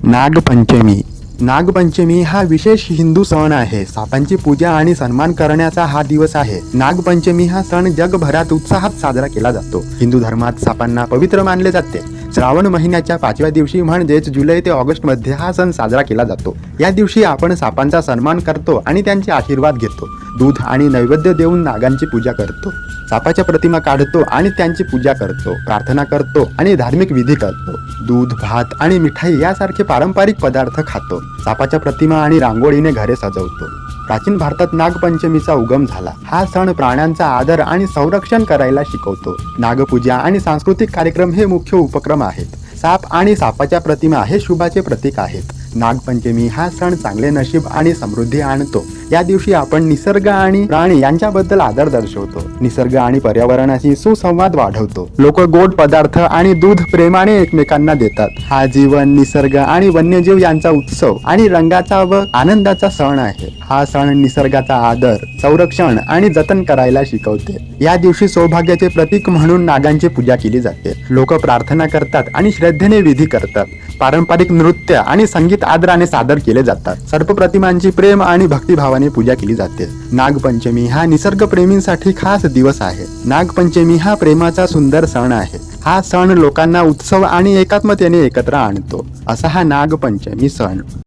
नागपंचमी. नागपंचमी हा विशेष हिंदू सण आहे. सापांची पूजा आणि सन्मान करण्याचा हा दिवस आहे. नागपंचमी हा सण जगभरात उत्साहात साजरा केला जातो. हिंदू धर्मात सापांना पवित्र मानले जाते. श्रावण महिन्याच्या 5व्या दिवशी म्हणजेच जुलै ते ऑगस्ट मध्ये हा सण साजरा केला जातो. या दिवशी आपण सापांचा सन्मान करतो आणि त्यांचे आशीर्वाद घेतो. दूध आणि नैवेद्य देऊन नागांची पूजा करतो. सापाच्या प्रतिमा काढतो आणि त्यांची पूजा करतो, प्रार्थना करतो आणि धार्मिक विधी करतो. दूध, भात आणि मिठाई यासारखे पारंपरिक पदार्थ खातो. सापाच्या प्रतिमा आणि रांगोळीने घरे सजवतो. प्राचीन भारतात नागपंचमीचा उगम झाला. हा सण प्राण्यांचा आदर आणि संरक्षण करायला शिकवतो. नागपूजा आणि सांस्कृतिक कार्यक्रम हे मुख्य उपक्रम आहेत. साप आणि सापाच्या प्रतिमा हे शुभाचे प्रतीक आहेत. नागपंचमी हा सण चांगले नशीब आणि समृद्धी आणतो. या दिवशी आपण निसर्ग आणि प्राणी यांच्याबद्दल आदर दर्शवतो. निसर्ग आणि पर्यावरणाशी सुसंवाद वाढवतो. लोक गोड पदार्थ आणि दूध प्रेमाने एकमेकांना देतात. हा जीवन, निसर्ग आणि वन्यजीव यांचा उत्सव आणि रंगाचा व आनंदाचा सण आहे. हा सण निसर्गाचा आदर, संरक्षण आणि जतन करायला शिकवते. या दिवशी सौभाग्याचे प्रतीक म्हणून नागांची पूजा केली जाते. लोक प्रार्थना करतात आणि श्रद्धेने विधी करतात. पारंपरिक नृत्य आणि संगीत आदराने सादर केले जातात. सर्प प्रतिमांची प्रेम आणि भक्तिभावाने पूजा केली जाते. नागपंचमी हा निसर्गप्रेमींसाठी खास दिवस आहे. नागपंचमी हा प्रेमाचा सुंदर सण आहे. हा सण लोकांना उत्सव आणि एकात्मतेने एकत्र आणतो. असा हा नागपंचमी सण.